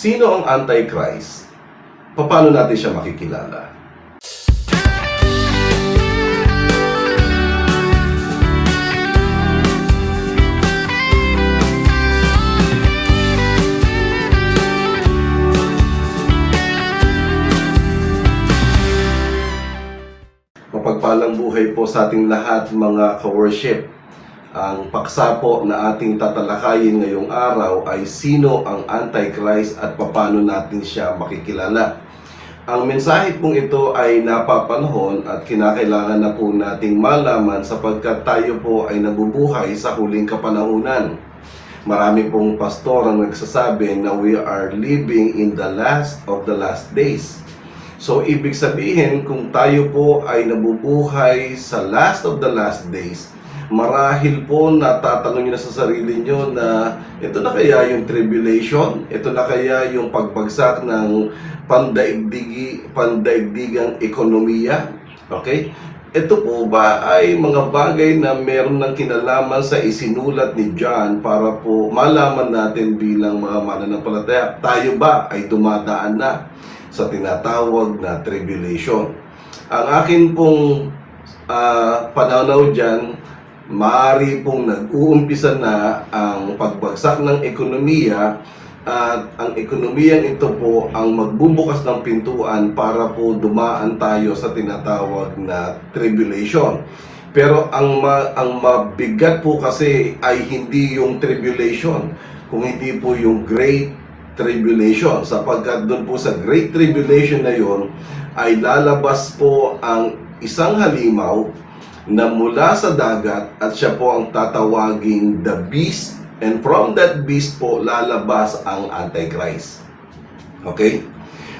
Sino ang Antichrist? Paano natin siya makikilala? Mapagpalang buhay po sa ating lahat mga ka-worship. Ang paksa po na ating tatalakayin ngayong araw ay sino ang Antichrist at paano natin siya makikilala. Ang mensahe pong ito ay napapanahon at kinakailangan na po nating malaman sapagkat tayo po ay nabubuhay sa huling kapanahunan. Marami pong pastor ang nagsasabi na we are living in the last of the last days. So, ibig sabihin, kung tayo po ay nabubuhay sa last of the last days, marahil po natatanong nyo na sa sarili nyo na ito na kaya yung tribulation? Ito na kaya yung pagbagsak ng pandaigdigang ekonomiya? Okay? Ito po ba ay mga bagay na meron ng kinalaman sa isinulat ni John para po malaman natin bilang mga mananampalataya? Tayo ba ay dumadaan na sa tinatawag na tribulation? Ang akin pong pananaw dyan, maaari pong nag-uumpisa na ang pagbagsak ng ekonomiya at ang ekonomiyang ito po ang magbubukas ng pintuan para po dumaan tayo sa tinatawag na tribulation. Pero ang mabigat po kasi ay hindi yung tribulation, kung hindi po yung Great Tribulation, sapagkat doon po sa Great Tribulation na yon ay lalabas po ang isang halimaw na mula sa dagat at siya po ang tatawaging the beast, and from that beast po lalabas ang Antichrist. Okay?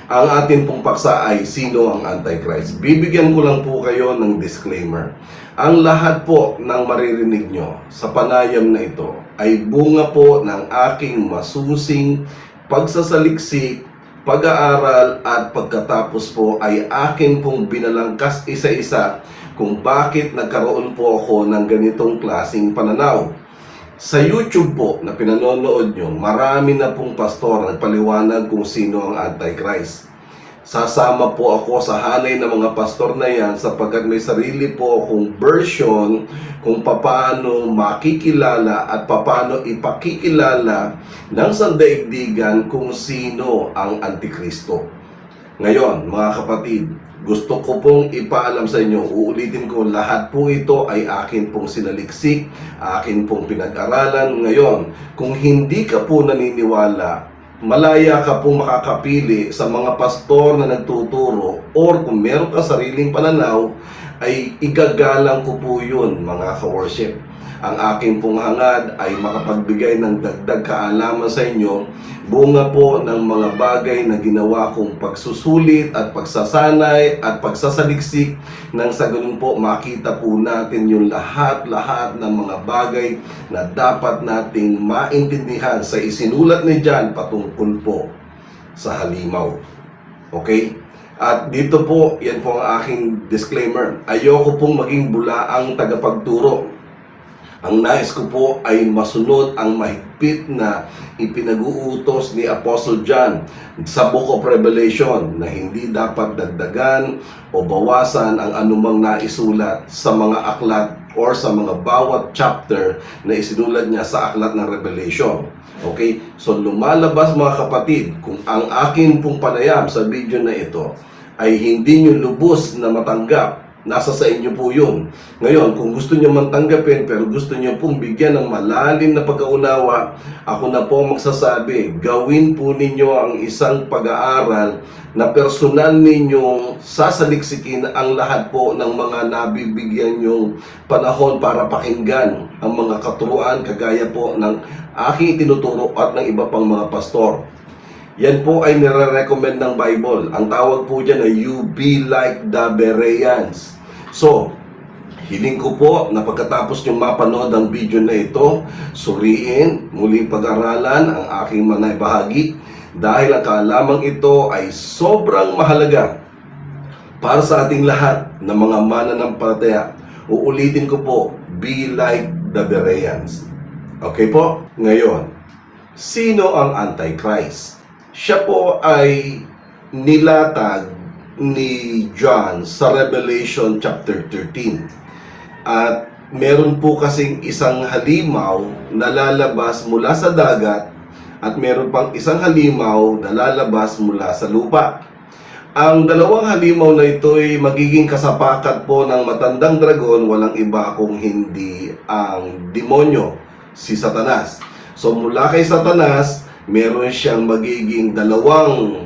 Ang atin pong paksa ay sino ang Antichrist. Bibigyan ko lang po kayo ng disclaimer. Ang lahat po ng maririnig nyo sa panayam na ito ay bunga po ng aking masusing pagsasaliksik, pag-aaral at pagkatapos po ay akin pong binalangkas isa-isa kung bakit nagkaroon po ako ng ganitong klaseng pananaw. Sa YouTube po na pinanonood nyo, marami na pong pastor nagpaliwanag kung sino ang Antichrist. Sasama po ako sa hanay ng mga pastor na yan sapagkat may sarili po akong version kung paano makikilala at paano ipakikilala ng sandaigdigan kung sino ang Antikristo. Ngayon, mga kapatid, gusto ko pong ipaalam sa inyo, uulitin ko, lahat po ito ay akin pong sinaliksik, akin pong pinag-aralan. Ngayon, kung hindi ka po naniniwala, malaya ka pong makakapili sa mga pastor na nagtuturo, or kung meron ka sariling pananaw, ay igagalang ko po yun, mga ka-worship. Ang aking pong hangad ay makapagbigay ng dagdag kaalaman sa inyo, bunga po ng mga bagay na ginawa kong pagsusulit at pagsasanay at pagsasaliksik nang sa ganun po makita po natin yung lahat-lahat ng mga bagay na dapat nating maintindihan sa isinulat ni John patungkol po sa halimaw. Okay? At dito po, yan po ang aking disclaimer. Ayoko pong maging bulaang tagapagturo. Ang nais ko po ay masunod ang mahigpit na ipinag-uutos ni Apostle John sa Book of Revelation na hindi dapat dagdagan o bawasan ang anumang naisulat sa mga aklat or sa mga bawat chapter na isinulat niya sa aklat ng Revelation. Okay? So lumalabas mga kapatid, kung ang akin pong panayam sa video na ito ay hindi nyo lubos na matanggap, nasa sa inyo po yun. Ngayon, kung gusto nyo man tanggapin pero gusto nyo pong bigyan ng malalim na pagkaunawa, ako na po magsasabi, gawin po ninyo ang isang pag-aaral na personal ninyong sasaliksikin ang lahat po ng mga nabibigyan nyong panahon para pakinggan ang mga katuruan kagaya po ng aking tinuturo at ng iba pang mga pastor. Yan po ay nire-recommend ng Bible. Ang tawag po dyan ay you be like the Bereans. So, hiling ko po na pagkatapos nyo mapanood ang video na ito, suriin, muling pag-aralan ang aking manay-bahagi dahil ang kaalamang ito ay sobrang mahalaga para sa ating lahat na mga mananampalataya. Uulitin ko po, be like the Bereans. Okay po? Ngayon, sino ang Antichrist? siya po ay nilatag ni John sa Revelation chapter 13. At meron po kasing isang halimaw na lalabas mula sa dagat at meron pang isang halimaw na lalabas mula sa lupa. Ang dalawang halimaw na ito ay magiging kasapakat po ng matandang dragon, walang iba kung hindi ang demonyo, si Satanas. So mula kay Satanas, meron siyang magiging dalawang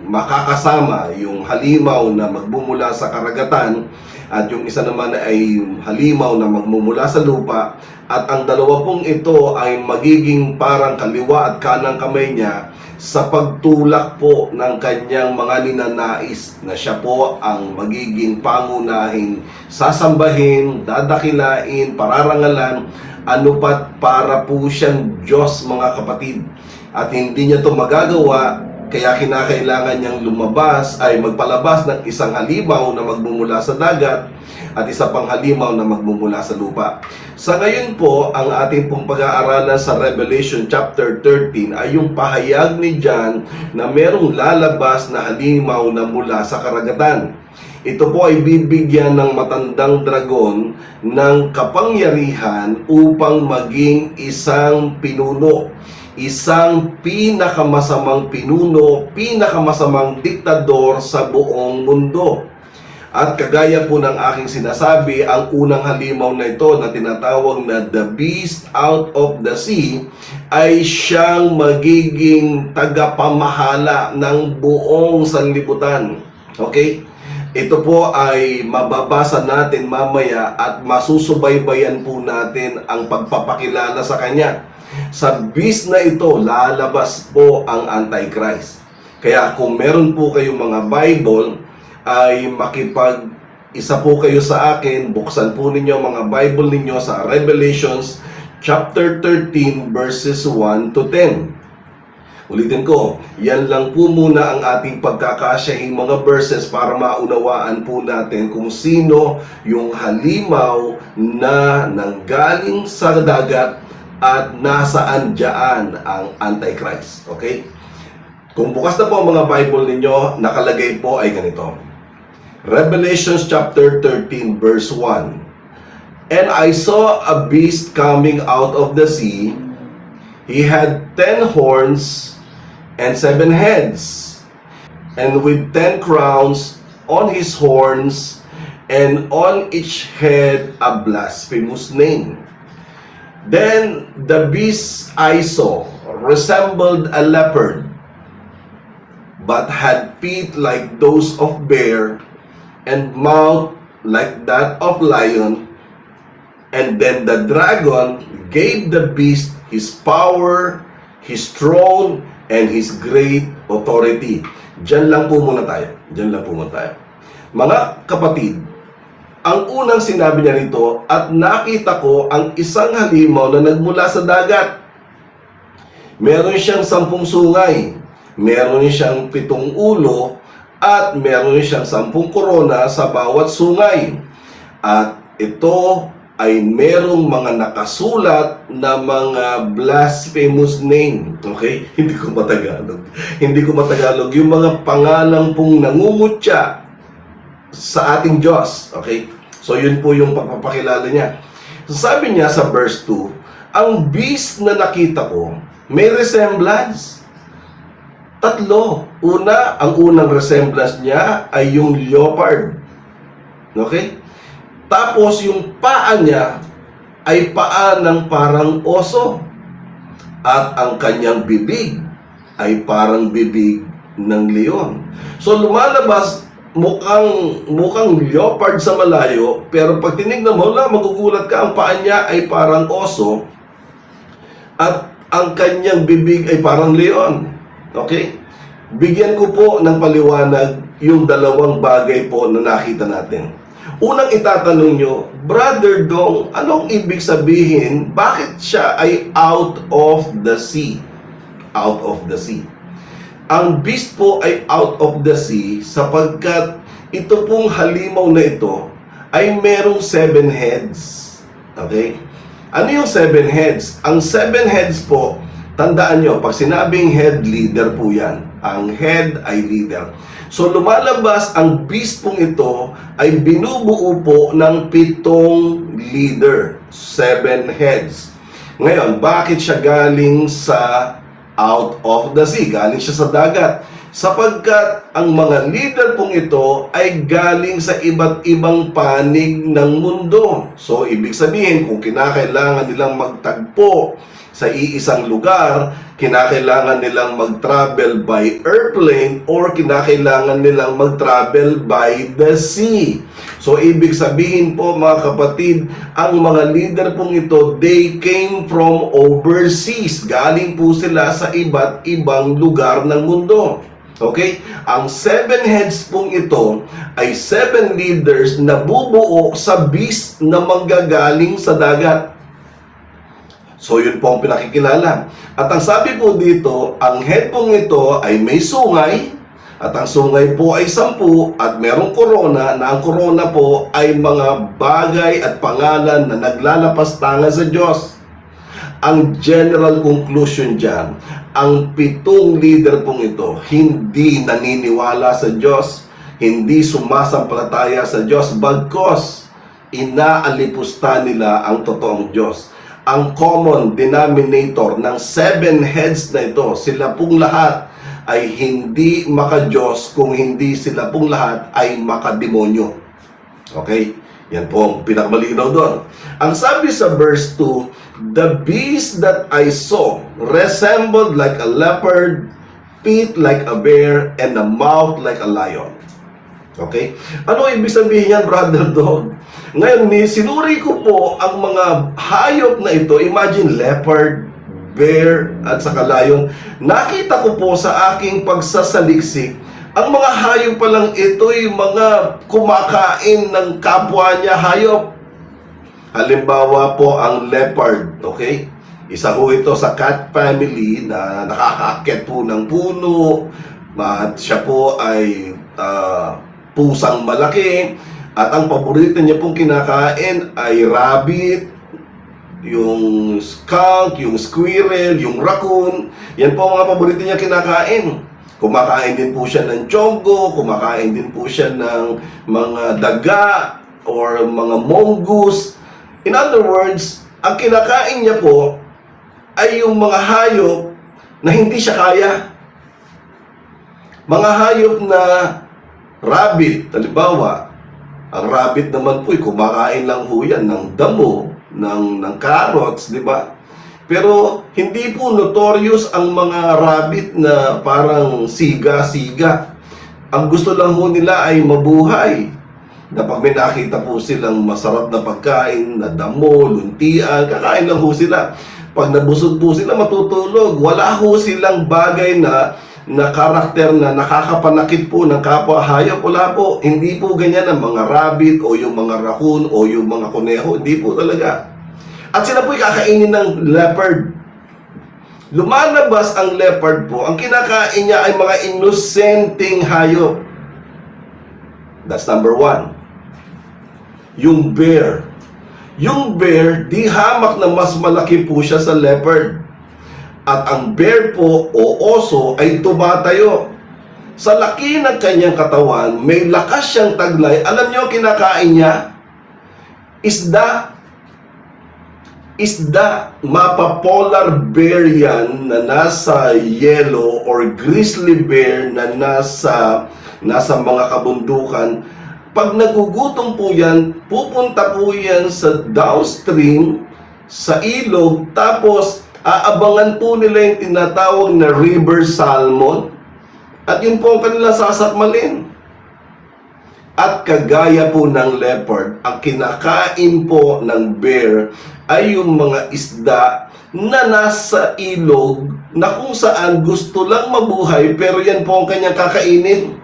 makakasama, yung halimaw na magmumula sa karagatan at yung isa naman ay yung halimaw na magmumula sa lupa, at ang dalawa pong ito ay magiging parang kaliwa at kanang kamay niya sa pagtulak po ng kanyang mga ninanais na siya po ang magiging pangunahing sasambahin, dadakilain, pararangalan, anupat para po siyang Diyos, mga kapatid. At hindi niya to magagawa, kaya kinakailangan niyang lumabas ay magpalabas ng isang halimaw na magmumula sa dagat at isa pang halimaw na magmumula sa lupa. Sa ngayon po, ang ating pong pag-aaralan sa Revelation chapter 13 ay yung pahayag ni John na merong lalabas na halimaw na mula sa karagatan. Ito po ay bibigyan ng matandang dragon ng kapangyarihan upang maging isang pinuno, isang pinakamasamang pinuno, pinakamasamang diktador sa buong mundo. At kagaya po ng aking sinasabi, ang unang halimaw na ito na tinatawag na the beast out of the sea ay siyang magiging tagapamahala ng buong sanlibutan. Okay? Ito po ay mababasa natin mamaya at masusubaybayan po natin ang pagpapakilala sa kanya. Sa beast na ito, lalabas po ang Antichrist. Kaya kung meron po kayong mga Bible, ay makipag-isa po kayo sa akin, buksan po ninyo mga Bible ninyo sa Revelations chapter 13 verses 1 to 10. Ulitin ko, yan lang po muna ang ating pagkakasyahing mga verses para maunawaan po natin kung sino yung halimaw na nanggaling sa dagat at nasaan dyan ang Antichrist. Okay? Kung bukas na po ang mga Bible ninyo, nakalagay po ay ganito. Revelations chapter 13 verse 1. And I saw a beast coming out of the sea. He had 10 horns and 7 heads, and with 10 crowns on his horns, and on each head a blasphemous name. Then the beast I saw resembled a leopard, but had feet like those of bear, and mouth like that of lion. And then the dragon gave the beast his power, his throne, and his great authority. Diyan lang po muna tayo. Diyan lang po muna tayo. Mga kapatid, ang unang sinabi niya rito, at nakita ko ang isang halimaw na nagmula sa dagat. Meron siyang 10 sungay, meron siyang 7 ulo, at meron siyang 10 korona sa bawat sungay. At ito ay merong mga nakasulat na mga blasphemous name. Okay? Hindi ko matagalog. Yung mga pangalan pong nangungutya sa ating Diyos. Okay? So yun po yung pagpapakilala niya. Sabi niya sa verse 2, ang beast na nakita ko may resemblance. 3. Ang unang resemblance niya ay yung leopard. Okay? Tapos yung paa niya ay paa ng parang oso. At ang kanyang bibig ay parang bibig ng leon. So lumalabas mukhang leopard sa malayo, pero pag tinignan mo, magugulat ka, ang paa niya ay parang oso at ang kanyang bibig ay parang leon. Okay? Bigyan ko po ng paliwanag yung dalawang bagay po na nakita natin. Unang itatanong nyo, Brother Dong, anong ibig sabihin, bakit siya ay out of the sea? Out of the sea. Ang beast po ay out of the sea sapagkat ito pong halimaw na ito ay merong 7 heads. Okay? Ano yung 7 heads? Ang 7 heads po, Tandaan nyo, pag sinabing head, leader po yan. Ang head ay leader. So lumalabas ang beast pong ito ay binubuo po ng 7 leader, 7 heads. Ngayon, bakit siya galing sa out of the sea? Galing siya sa dagat. Sapagkat ang mga leader pong ito ay galing sa iba't ibang panig ng mundo. So, ibig sabihin, kung kinakailangan nilang magtagpo sa iisang lugar, kinakailangan nilang mag-travel by airplane or kinakailangan nilang mag-travel by the sea. So, ibig sabihin po mga kapatid, ang mga leader pong ito, they came from overseas. Galing po sila sa iba't ibang lugar ng mundo. Okay? Ang 7 heads pong ito ay 7 leaders na bubuo sa beast na manggagaling sa dagat. So, yun po ang pinakikilala. At ang sabi po dito, ang head pong ito ay may sungay, at ang sungay po ay 10, at merong korona, na ang korona po ay mga bagay at pangalan na naglalapastangan sa Diyos. Ang general conclusion dyan, ang 7 leader pong ito, hindi naniniwala sa Diyos, hindi sumasampalataya sa Diyos, bagkos inaalipusta nila ang totoong Diyos. Ang common denominator ng 7 heads na ito, sila pong lahat ay hindi maka-Diyos, kung hindi sila pong lahat ay makademonyo. Okay? Yan po ang pinakamalinaw doon. Ang sabi sa verse 2, the beast that I saw resembled like a leopard, feet like a bear, and a mouth like a lion. Okay? Ano ibig sabihin yan, brother dog? Ngayon, sinuri ko po ang mga hayop na ito. Imagine leopard, bear, at saka lion. Nakita ko po sa aking pagsasaliksik, ang mga hayop pa lang ito ay mga kumakain ng kapwa niya hayop. Halimbawa po ang leopard, okay? Isa ho ito sa cat family na nakakaakyat po ng puno, at siya po ay pusang malaki, at ang paborito niya pong kinakain ay rabbit, yung skunk, yung squirrel, yung raccoon. Yan po ang mga paborito niya kinakain. Kumakain din po siya ng tiyonggo, kumakain din po siya ng mga daga or mga mongoose. In other words, ang kinakain niya po ay yung mga hayop na hindi siya kaya. Mga hayop na rabbit, halimbawa, ang rabbit naman po, kumakain lang po yan ng damo, ng carrots, di ba? Pero hindi po notorious ang mga rabbit na parang siga-siga. Ang gusto lang po nila ay mabuhay. Na pag may nakita po silang masarap na pagkain, na damo, luntian, kakain lang po sila. Pag nabusog po sila, matutulog. Wala po silang bagay na karakter na nakakapanakit po ng kapwa hayop. Wala po. Hindi po ganyan ang mga rabbit o yung mga raccoon o yung mga kuneho. Hindi po talaga. At sila po'y kakainin ng leopard. Lumalabas ang leopard po. Ang kinakain niya ay mga inosenteng hayop. That's number 1. Yung bear. Yung bear, di hamak na mas malaki po siya sa leopard. At ang bear po o oso ay tumatayo. Sa laki ng kanyang katawan, may lakas siyang taglay. Alam niyo kinakain niya? Isda. Mapa-polar bear yan na nasa yellow or grizzly bear na nasa mga kabundukan. Pag nagugutom po yan, pupunta po yan sa downstream, sa ilog, tapos aabangan po nila yung tinatawag na river salmon, at yun po ang kanilang sasakmalin. At kagaya po ng leopard, ang kinakain po ng bear ay yung mga isda na nasa ilog na kung saan gusto lang mabuhay, pero yan po ang kanyang kakainin.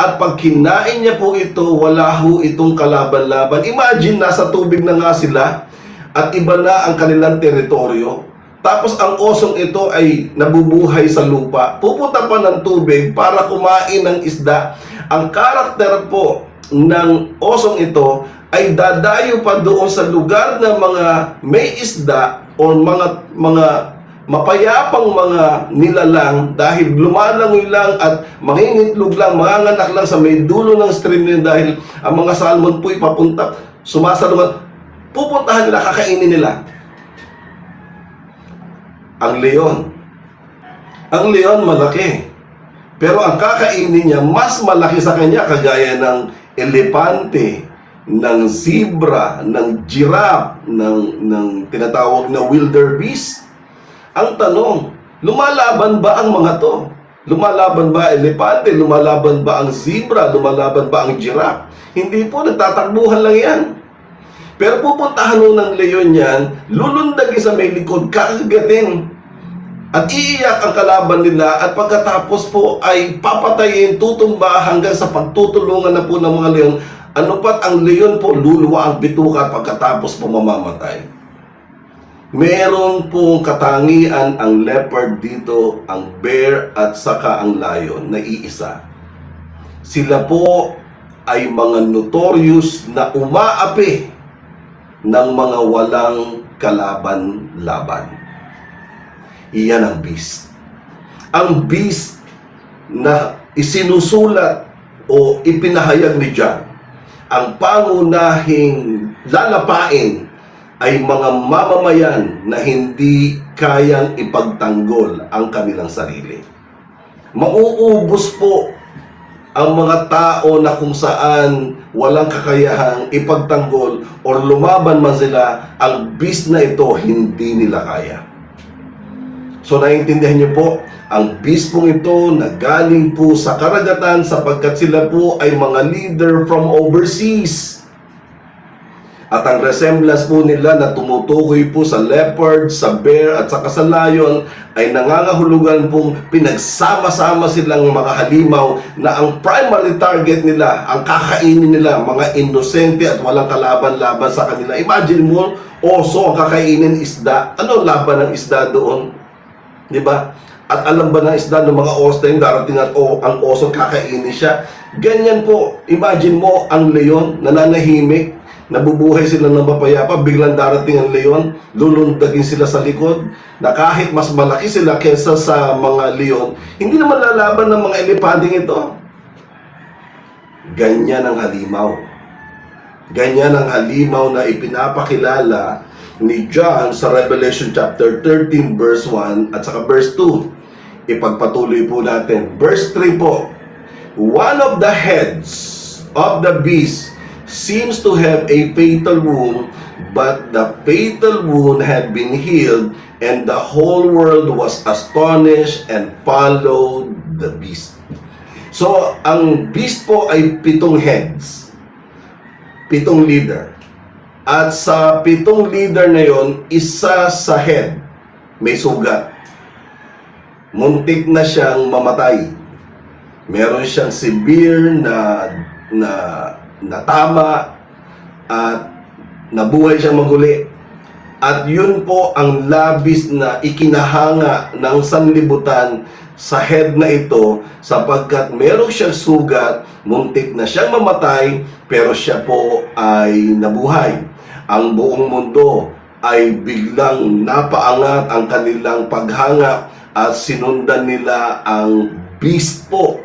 At pag kinain niya po ito, wala ho itong kalaban-laban. Imagine, nasa tubig na nga sila at iba na ang kanilang teritoryo. Tapos ang osong ito ay nabubuhay sa lupa. Pupunta pa ng tubig para kumain ng isda. Ang karakter po ng osong ito ay dadayo pa doon sa lugar na mga may isda o mga mapayapang mga nilalang dahil lumalangoy lang at mangingitlog lang, manganganak lang sa may dulo ng stream nila dahil ang mga salmon po'y papunta, sumasalungat, pupuntahan nila, kakainin nila. Ang leon. Ang leon malaki. Pero ang kakainin niya, mas malaki sa kanya, kagaya ng elepante, ng zebra, ng giraffe, ng tinatawag na wildebeest. Ang tanong, lumalaban ba ang mga to? Lumalaban ba elepante? Lumalaban ba ang zebra? Lumalaban ba ang giraffe? Hindi po, nagtatakbuhan lang yan. Pero pupuntahan ng leon yan, lulundagin sa may likod, kakagatin. At iiyak ang kalaban nila at pagkatapos po ay papatayin, tutumba hanggang sa pagtutulungan na po ng mga leon. Ano pat ang leon po, luluwa ang bituka pagkatapos po mamamatay. Meron pong katangian ang leopard dito, ang bear at saka ang lion na iisa. Sila po ay mga notorious na umaapi ng mga walang kalaban-laban. Iyan ang beast. Ang beast na isinusulat o ipinahayag ni John, ang pangunahing lalapain ay mga mamamayan na hindi kayang ipagtanggol ang kanilang sarili. Mauubos po ang mga tao na kung saan walang kakayahang ipagtanggol o lumaban man sila, ang beast na ito hindi nila kaya. So naiintindihan niyo po, ang beast pong ito na galing po sa karagatan sapagkat sila po ay mga leader from overseas. At ang resemblance po nila na tumutukoy po sa leopard, sa bear at saka sa lion ay nangangahulugan pong pinagsama-sama silang mga halimaw na ang primary target nila, ang kakainin nila, mga inosente at walang kalaban-laban sa kanila. Imagine mo, oso ang kakainin, isda. Ano laban ng isda doon? Diba? At alam ba ng isda ng mga oso na yung darating at ang oso kakainin siya? Ganyan po, imagine mo ang leon, nananahimik, nabubuhay sila ng mapayapa, biglang darating ang leon, lulundagin sila sa likod, na kahit mas malaki sila kesa sa mga leon, hindi naman lalaban ng mga elepanting ito. Ganyan ang halimaw. Ganyan ang halimaw na ipinapakilala ni John sa Revelation chapter 13 verse 1 at saka verse 2. Ipagpatuloy po natin. Verse 3 po. One of the heads of the beast seems to have a fatal wound, but the fatal wound had been healed, and the whole world was astonished and followed the beast. So, ang beast po ay 7 heads. 7 leader. At sa 7 leader na yon, isa sa head may sugat. Muntik na siyang mamatay. Meron siyang severe na tama at nabuhay siyang maguli. At yun po ang labis na ikinahanga ng sanlibutan sa head na ito sapagkat meron siyang sugat, muntik na siyang mamatay, pero siya po ay nabuhay. Ang buong mundo ay biglang napaangat ang kanilang paghanga at sinundan nila ang beast po.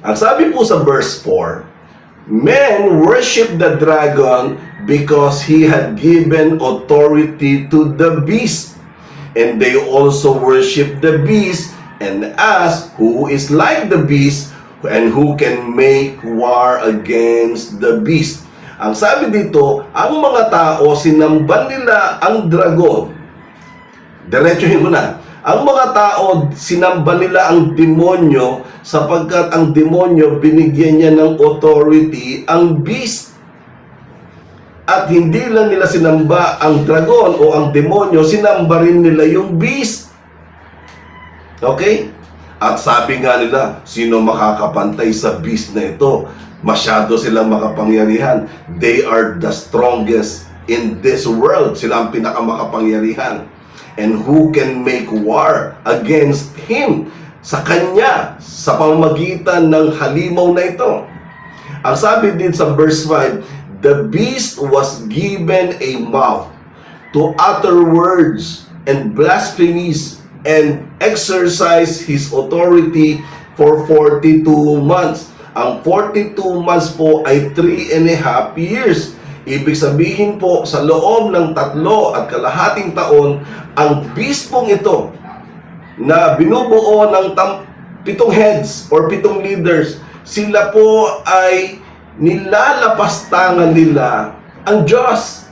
Ang sabi po sa verse 4, men worship the dragon because he had given authority to the beast, and they also worship the beast and ask who is like the beast and who can make war against the beast. Ang sabi dito, ang mga tao, sinamban nila ang dragon. Diretsuhin ko na. Ang mga tao, sinamba nila ang demonyo sapagkat ang demonyo, binigyan niya ng authority ang beast. At hindi lang nila sinamba ang dragon o ang demonyo, sinamba rin nila yung beast. Okay? At sabi nga nila, sino makakapantay sa beast na ito? Masyado silang makapangyarihan. They are the strongest in this world. Sila ang pinakamakapangyarihan. And who can make war against him? Sa kanya, sa pamamagitan ng halimaw na ito. Ang sabi din sa verse 5, the beast was given a mouth to utter words and blasphemies and exercise his authority for 42 months. Ang 42 months po ay 3.5 years. Ibig sabihin po, sa loob ng 3.5 taon, ang bispong ito na binubuo ng 7 heads or 7 leaders, sila po ay nilalapastangan nila ang Diyos.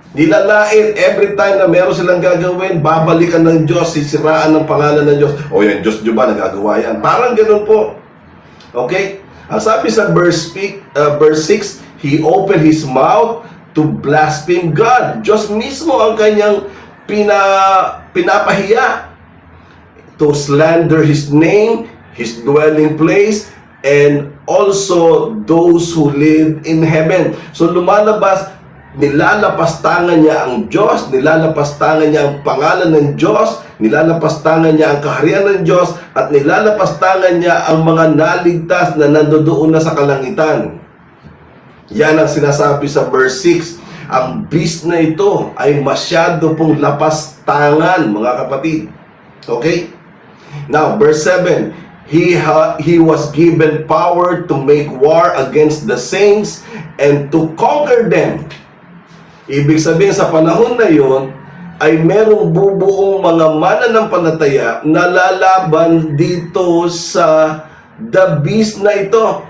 Nilalait every time na meron silang gagawin, babalikan ng Diyos, sisiraan ng pangalan ng Diyos. O yan, Diyos Diyo ba nagagawa yan? Parang ganun po. Okay? Ang sabi sa verse 6, He opened His mouth to blaspheme God. Diyos mismo ang kanyang pinapahiya. To slander His name, His dwelling place, and also those who live in heaven. So lumalabas, nilalapastangan niya ang Diyos, nilalapastangan niya ang pangalan ng Diyos, nilalapastangan niya ang kaharian ng Diyos, at nilalapastangan niya ang mga naligtas na nandoon na sa kalangitan. Yan ang sinasabi sa verse 6. Ang beast na ito ay masyado pong lapastangan, mga kapatid. Okay? Now, verse 7. He was given power to make war against the saints and to conquer them. Ibig sabihin sa panahon na yon ay merong bubuong mga mananampalataya na lalaban dito sa the beast na ito.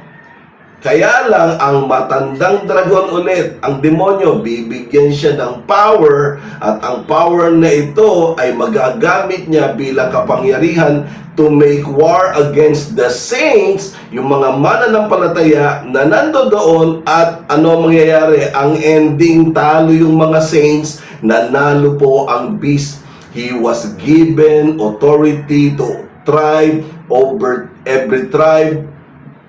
Kaya lang, ang matandang dragon ulit, ang demonyo, bibigyan siya ng power, at ang power na ito ay magagamit niya bilang kapangyarihan to make war against the saints, yung mga mananampalataya na nandoon, at ano mangyayari? Ang ending, talo yung mga saints, nanalo po ang beast. He was given authority to tribe over every tribe,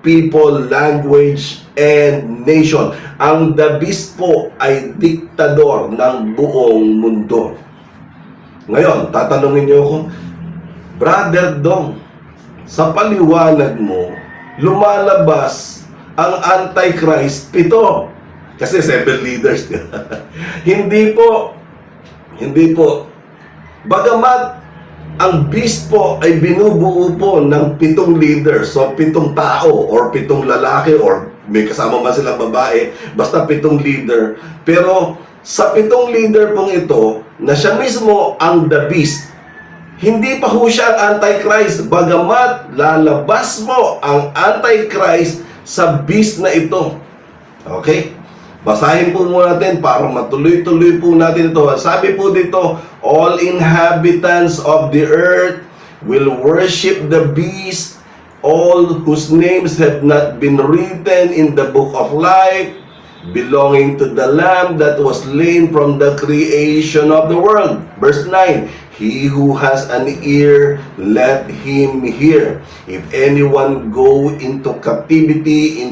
people, language, and nation. Ang the beast po ay diktador ng buong mundo. Ngayon, tatanungin niyo ako, Brother Dong, sa paliwanag mo, lumalabas ang Antichrist 7. Kasi 7 leaders. Hindi po. Bagamat ang beast po ay binubuo po ng 7 leaders. So 7 tao or 7 lalaki or may kasama man silang babae, basta 7 leader. Pero sa 7 leader pong ito, na siya mismo ang the beast, hindi pa ho siya ang Antichrist. Bagamat lalabas mo ang Antichrist sa beast na ito. Okay? Basahin po muna natin para matuloy-tuloy po natin ito. Sabi po dito, all inhabitants of the earth will worship the beast, all whose names have not been written in the book of life, belonging to the Lamb that was slain from the creation of the world. Verse 9, he who has an ear, let him hear. If anyone go into captivity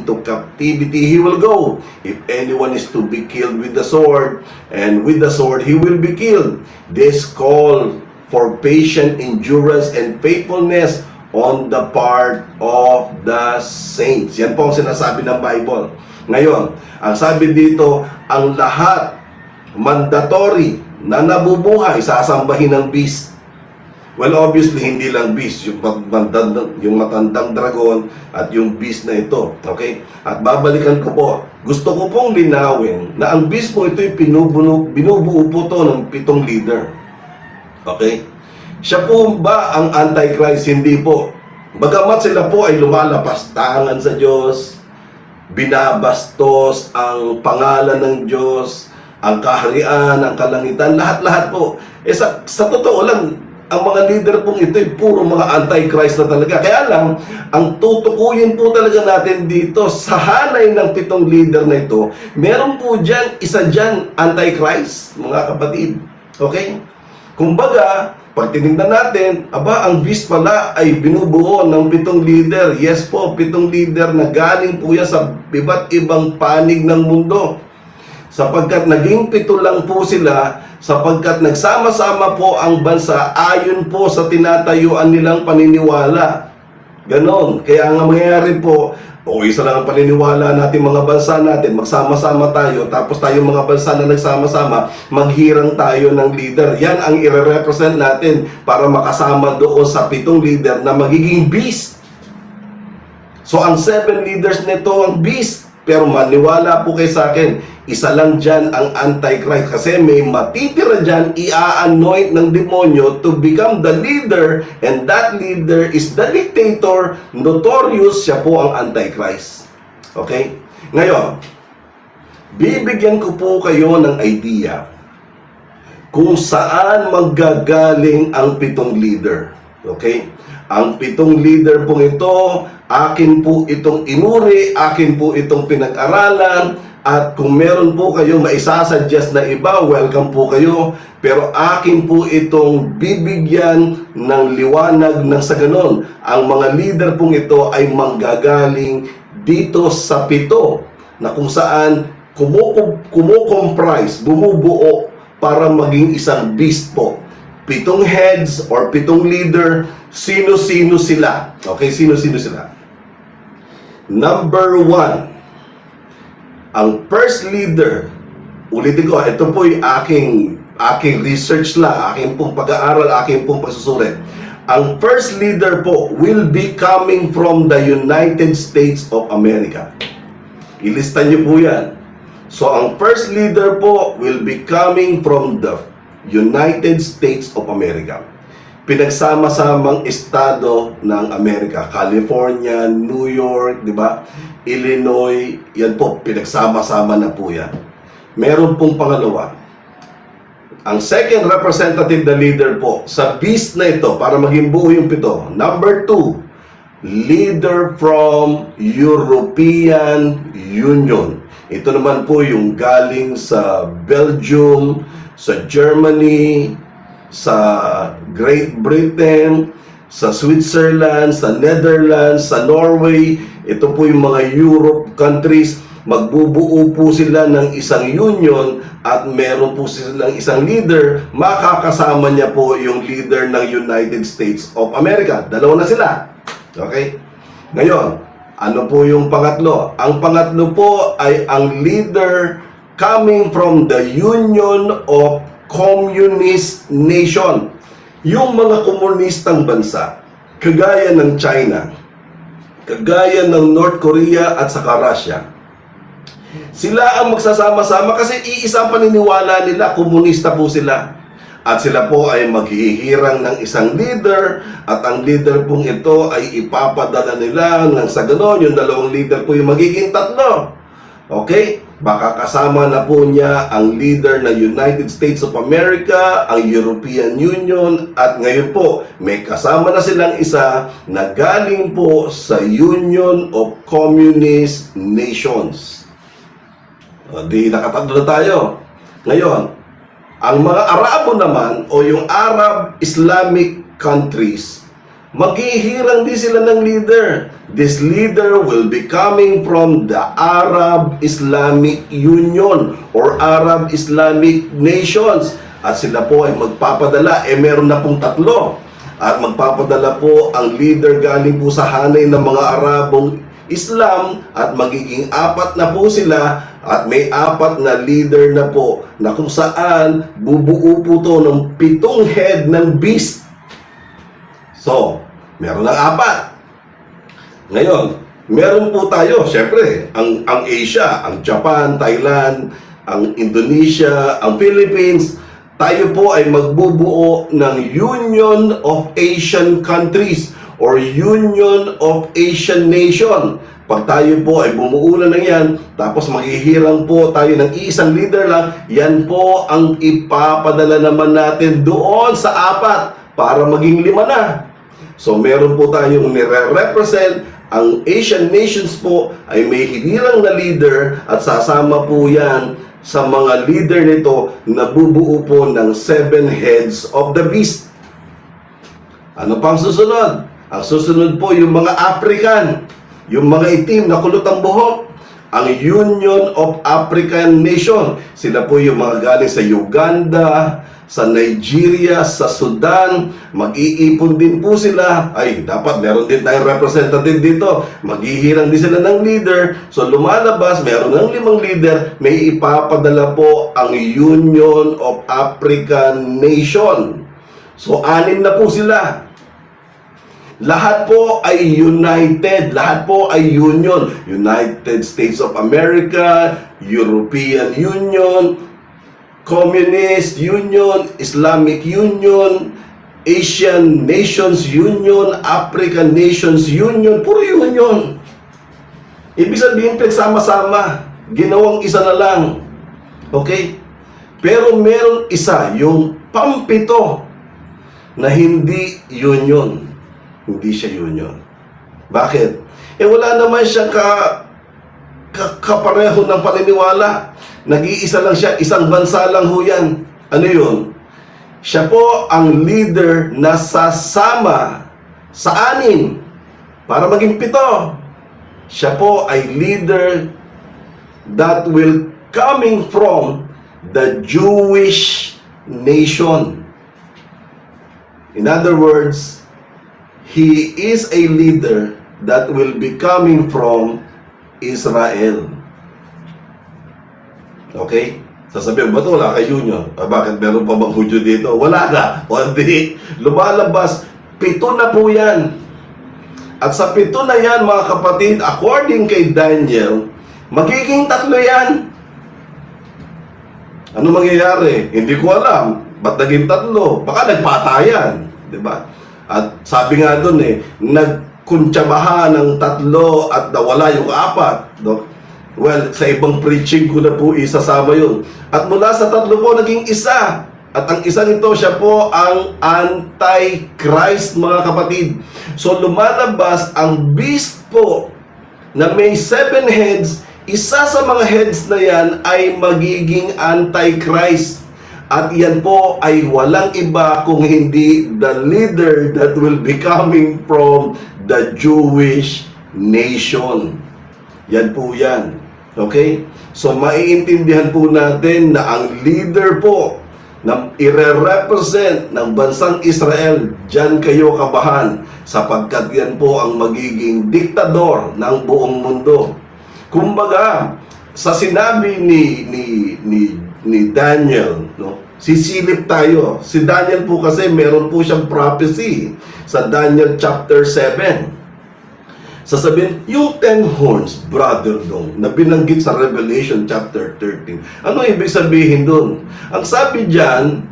he will go. If anyone is to be killed with the sword, and with the sword he will be killed. This call for patient endurance and faithfulness on the part of the saints. Yan po ang sinasabi ng Bible. Ngayon, ang sabi dito, ang lahat mandatory na nabubuhay, sasambahin ng beast. Well, obviously, hindi lang beast, yung matandang dragon at yung beast na ito. Okay? At babalikan ko po, gusto ko pong linawin na ang beast po ito ay binubuo po to ng 7 leader. Okay? Siya po ba ang Antichrist? Hindi po. Bagamat sila po ay lumalapastangan sa Diyos, binabastos ang pangalan ng Diyos, ang kaharian, ang kalangitan, lahat-lahat po. Sa totoo lang, ang mga leader pong ito ay puro mga Antichrist na talaga. Kaya lang, ang tutukuyin po talaga natin dito sa hanay ng 7 leader na ito, meron po dyan, isa dyan, Antichrist, mga kapatid. Okay? Kumbaga, pag tinignan natin, ang beast pala ay binubuo ng 7 leader. Yes po, 7 leader na galing po yan sa iba't ibang panig ng mundo. Sapagkat naging 7 lang po sila, sapagkat nagsama-sama po ang bansa ayon po sa tinatayuan nilang paniniwala. Ganon. Kaya nga mangyayari po, o isa lang ang paniniwala natin mga bansa natin, magsama-sama tayo, tapos tayo mga bansa na nagsama-sama, maghirang tayo ng leader. Yan ang i-represent natin para makasama doon sa 7 leader na magiging beast. So ang 7 leaders nito ang beast. Pero maniwala po kayo sa akin, isa lang dyan ang Antichrist. Kasi may matitira dyan, i-anoint ng demonyo to become the leader. And that leader is the dictator, notorious, siya po ang Antichrist. Okay? Ngayon, bibigyan ko po kayo ng idea kung saan manggagaling ang 7 leader. Okay? Ang 7 leader pong ito, akin po itong inuri, akin po itong pinag-aralan, at kung meron po kayo maisasuggest na iba, welcome po kayo. Pero akin po itong bibigyan ng liwanag ng sa ganon. Ang mga leader pong ito ay manggagaling dito sa 7 na kung saan kumukomprise, bumubuo para maging isang beast po. 7 heads or 7 leader, sino-sino sila? Okay, sino-sino sila? Number 1, ang first leader, ulitin ko, ito po yung aking research lang, aking pong pag-aaral, aking pong pagsusulit. Ang first leader po will be coming from the United States of America. Ilista niyo po yan. So, ang first leader po will be coming from the United States of America. Pinagsama-samang estado ng Amerika. California, New York, di ba? Illinois, yan po, pinagsama-sama na po yan. Meron pong pangalawa. Ang second representative na leader po, sa beast na ito, para maging buo yung 7. Number 2, leader from European Union. Ito naman po yung galing sa Belgium, sa Germany, sa Great Britain, sa Switzerland, sa Netherlands, sa Norway. Ito po yung mga Europe countries. Magbubuo po sila ng isang union at meron po silang isang leader. Makakasama niya po yung leader ng United States of America. Dalawa na sila. Okay? Ngayon, ano po yung pangatlo? Ang pangatlo po ay ang leader coming from the Union of Communist Nation. Yung mga komunistang bansa, kagaya ng China, kagaya ng North Korea at saka Russia, sila ang magsasama-sama kasi iisang paniniwala nila, komunista po sila. At sila po ay maghihirang ng isang leader at ang leader pong ito ay ipapadala nila ng sa ganon, yung 2 leader po yung magiging 3. Okay? Baka kasama na po niya ang leader ng United States of America, ang European Union, at ngayon po, may kasama na silang isa na galing po sa Union of Communist Nations. Di nakatatlo na tayo. Ngayon, ang mga Arabo naman, o yung Arab Islamic countries, maghihirang din sila ng leader. This leader will be coming from the Arab Islamic Union or Arab Islamic Nations. At sila po ay magpapadala. Meron na pong 3. At magpapadala po ang leader galing po sa hanay ng mga Arabong Islam at magiging 4 na po sila at may 4 na leader na po na kung saan bubuo po to ng 7 head ng beast. So, meron ng 4. Ngayon, meron po tayo, syempre, ang Asia, ang Japan, Thailand, ang Indonesia, ang Philippines. Tayo po ay magbubuo ng Union of Asian Countries or Union of Asian Nation. Pag tayo po ay bumuo na ng yan, tapos maghihirang po tayo ng isang leader lang, yan po ang ipapadala naman natin doon sa 4 para maging 5 na. So, meron po tayong nire-represent. Ang Asian nations po ay may hinirang na leader at sasama po yan sa mga leader nito na bubuo po ng 7 heads of the beast. Ano pang susunod? Ang susunod po yung mga African, yung mga itim na kulot ang buhok. Ang Union of African Nation, sila po yung mga galing sa Uganda, sa Nigeria, sa Sudan, mag-iipon din po sila. Ay, dapat meron din tayong representative dito. Maghihirang din sila ng leader. So, lumalabas, meron ng 5 leader, may ipapadala po ang Union of African Nation. So, 6 na po sila. Lahat po ay united. Lahat po ay union. United States of America, European Union, Communist Union, Islamic Union, Asian Nations Union, African Nations Union, puro union. Ibig sabihin, pagsama-sama, ginawang isa na lang. Okay? Pero meron isa, yung pampito, na hindi union. Hindi siya union. Bakit? Wala naman siya kapareho ng paniniwala. Nag-iisa lang siya, isang bansa lang ho yan. Ano yun? Siya po ang leader na sasama sa 6 para maging 7. Siya po ay leader that will coming from the Jewish nation. In other words, he is a leader that will be coming from Israel. Okay? Sasabihin, ba't wala kay Union? Bakit meron pa bang Hudyo dito? Wala na. O hindi. Lumalabas. 7 na po yan. At sa 7 na yan, mga kapatid, according kay Daniel, magiging 3 yan. Ano mangyayari? Hindi ko alam. Ba't naging 3? Baka nagpatayan. Diba? At sabi nga doon nagkuntsabahan ng 3 at nawala yung 4. No? Well, sa ibang preaching ko na po isasama yun. At mula sa 3 po, naging isa. At ang isa nito, siya po ang Antichrist, mga kapatid. So, lumalabas ang beast po na may 7 heads. Isa sa mga heads na yan ay magiging Antichrist. At yan po ay walang iba kung hindi the leader that will be coming from the Jewish nation. Yan po yan. Okay? So, maiintindihan po natin na ang leader po na ire-represent ng bansang Israel, dyan kayo kabahan, sapagkat yan po ang magiging diktador ng buong mundo. Kumbaga, sa sinabi ni Daniel, no? Sisilip tayo. Si Daniel po kasi meron po siyang prophecy sa Daniel chapter 7. Sasabihin, yung 10 horns, brother dong, na binanggit sa Revelation chapter 13. Ano ibig sabihin dun? Ang sabi dyan,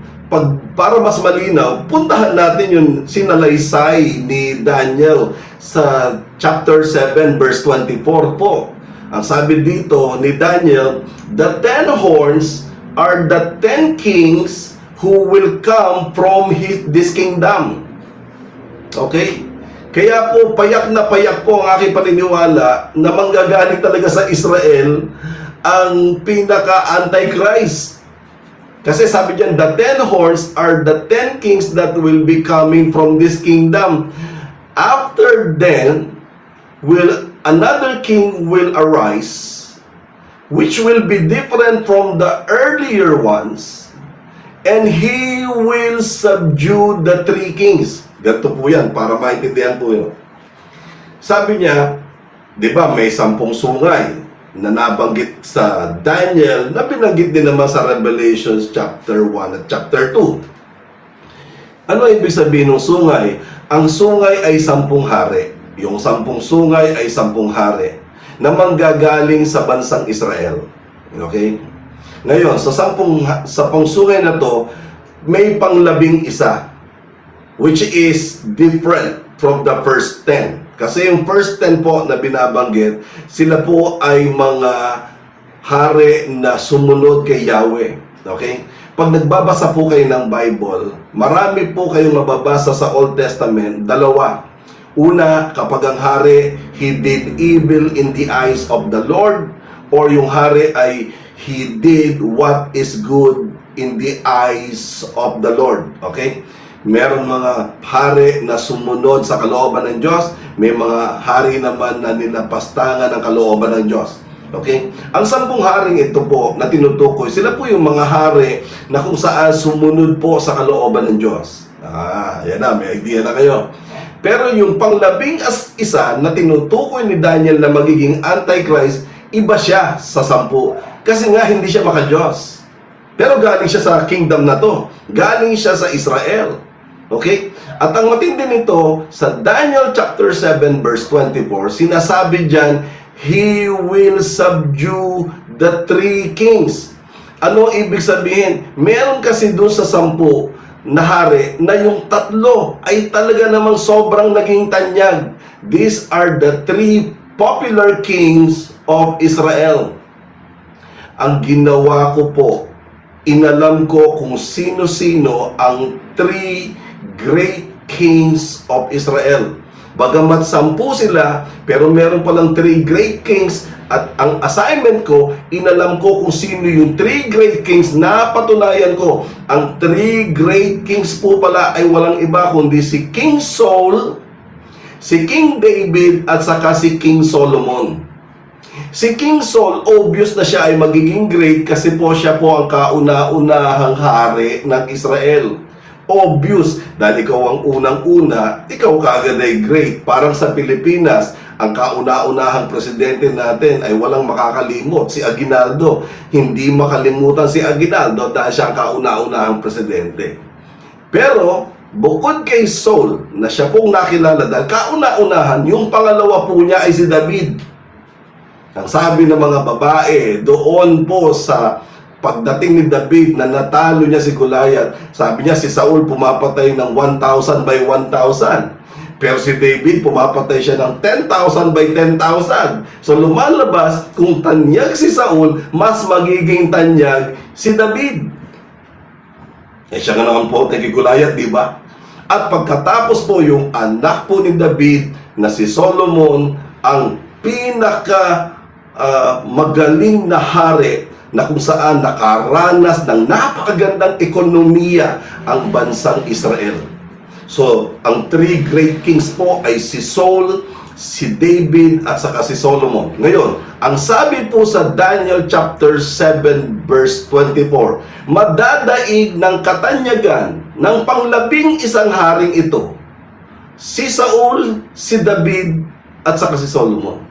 para mas malinaw, puntahan natin yung sinalaysay ni Daniel sa chapter 7 verse 24 po. Ang sabi dito ni Daniel, the 10 horns are the 10 kings who will come from this kingdom. Okay? Kaya po, payak na payak po ang aking paniniwala na manggagaling talaga sa Israel ang pinaka-antichrist. Kasi sabi diyan, the 10 horns are the 10 kings that will be coming from this kingdom. After then, another king will arise, which will be different from the earlier ones, and he will subdue the 3 kings. Ganito po yan, para maintindihan po yun. Sabi niya, di ba may 10 sungay na nabanggit sa Daniel, na binanggit din naman sa Revelation chapter 1 at chapter 2. Ano ibig sabihin ng sungay? Ang sungay ay 10 hari. Yung 10 sungay ay 10 hari na manggagaling sa bansang Israel. Okay? Ngayon, sa 10 sungay na to, may pang-11, which is different from the first 10. Kasi yung first 10 po na binabanggit, sila po ay mga hari na sumunod kay Yahweh. Okay? Pag nagbabasa po kayo ng Bible, marami po kayong mababasa sa Old Testament, 2. Una, kapag ang hari, he did evil in the eyes of the Lord, or yung hari ay he did what is good in the eyes of the Lord. Okay? Meron mga hari na sumunod sa kalooban ng Diyos, may mga hari naman na nilapastangan ng kalooban ng Diyos. Okay? Ang 10 haring ito po na tinutukoy, sila po yung mga hari na kung saan sumunod po sa kalooban ng Diyos. Yan na, may idea na kayo. Pero yung pang-11 na tinutukoy ni Daniel na magiging Antichrist, iba siya sa 10. Kasi nga hindi siya maka-Diyos. Pero galing siya sa kingdom na to. Galing siya sa Israel. Okay? At ang matindi nito, sa Daniel chapter 7 verse 24, sinasabi diyan, He will subdue the 3 kings. Ano ibig sabihin? Meron kasi doon sa 10 na hari na yung 3 ay talaga namang sobrang naging tanyag. These are the 3 popular kings of Israel. Ang ginawa ko po, inalam ko kung sino-sino ang 3 great kings of Israel. Bagamat 10 sila, pero meron palang 3 great kings, at ang assignment ko, inalam ko kung sino yung 3 great kings. Napatunayan ko, ang 3 great kings po pala ay walang iba kundi si King Saul, si King David, at saka si King Solomon. Si King Saul, obvious na siya ay magiging great kasi po siya po ang kauna-unahang hari ng Israel. Obvious, dahil ikaw ang unang-una, ikaw kaagad ay great. Parang sa Pilipinas, ang kauna-unahang presidente natin ay walang makakalimot, si Aguinaldo. Hindi makalimutan si Aguinaldo dahil siya ang kauna-unahang presidente. Pero, bukod kay Saul, na siya pong nakilala dahil kauna-unahan, yung pangalawa po niya ay si David. Ang sabi ng mga babae, doon po sa pagdating ni David na natalo niya si Goliath, sabi niya si Saul pumapatay ng 1,000 by 1,000. Pero si David pumapatay siya ng 10,000 by 10,000. So lumalabas, kung tanyag si Saul, mas magiging tanyag si David. Siya nga naman po kay Goliath, di ba? At pagkatapos po yung anak po ni David na si Solomon, ang pinaka magaling na hari na kung saan nakaranas ng napakagandang ekonomiya ang bansang Israel. So, ang 3 great kings po ay si Saul, si David, at saka si Solomon. Ngayon, ang sabi po sa Daniel chapter 7 verse 24, madadaig ng katanyagan ng pang-11 haring ito, si Saul, si David, at saka si Solomon.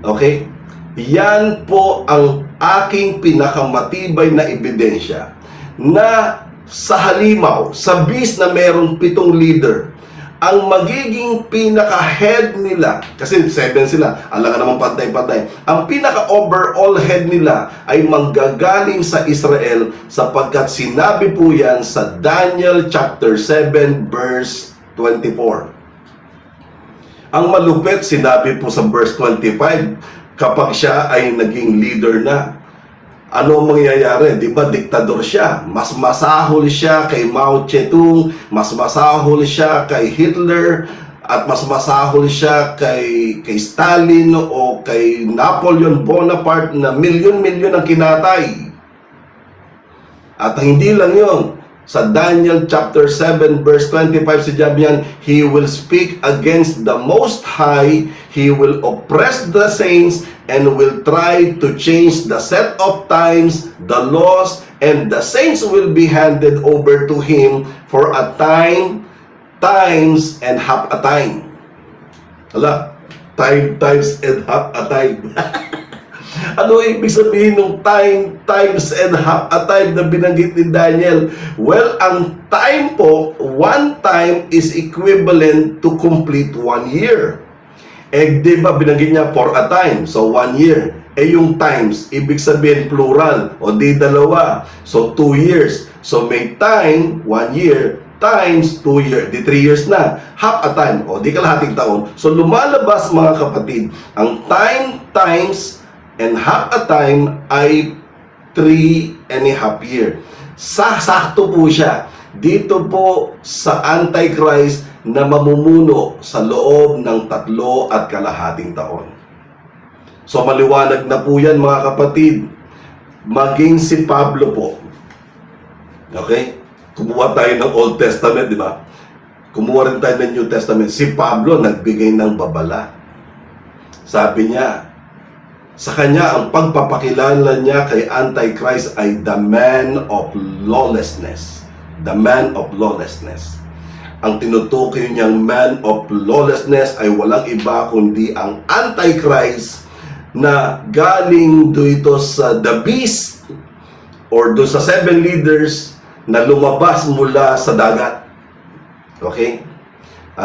Okay? Yan po ang aking pinakamatibay na ebidensya na sa halimaw, sa bis na merong 7 leader, ang magiging pinaka-head nila, kasi 7 sila, alam ka naman pantay-pantay, ang pinaka-overall head nila ay manggagaling sa Israel sapagkat sinabi po yan sa Daniel chapter 7 verse 24. Ang malupit, sinabi po sa verse 25, kapag siya ay naging leader na, ano ang mangyayari? Di ba, diktador siya. Mas masahol siya kay Mao Zedong, mas masahol siya kay Hitler, at mas masahol siya kay Stalin o kay Napoleon Bonaparte na milyon-milyon ang kinatay. At hindi lang yon. Sa Daniel chapter 7 verse 25 si Jabian, He will speak against the Most High, He will oppress the saints, and will try to change the set of times, the laws, and the saints will be handed over to Him for a time, times, and half a time. Hala, time, times, and half a time. Ano ibig sabihin ng time, times, and half a time na binanggit ni Daniel? Well, ang time po, 1 time is equivalent to complete 1 year. Di ba binanggit niya for a time, so 1 year. Yung times, ibig sabihin plural, o di dalawa, so 2 years. So may time, 1 year, times 2 years, di 3 years na, half a time, o di kalahating taon. So lumalabas mga kapatid, ang time, times, and half a time ay 3.5 year. Sakto po siya dito po sa Antichrist na mamumuno sa loob ng 3.5 taon. So maliwanag na po yan mga kapatid. Maging si Pablo po. Okay? Kumuha tayo ng Old Testament, di ba? Kumuha rin tayo ng New Testament. Si Pablo nagbigay ng babala. Sabi niya, Sa kanya, ang pagpapakilala niya kay Antichrist ay the man of lawlessness. The man of lawlessness. Ang tinutukoy niyang man of lawlessness ay walang iba kundi ang Antichrist na galing dito sa the beast or do sa 7 leaders na lumabas mula sa dagat. Okay?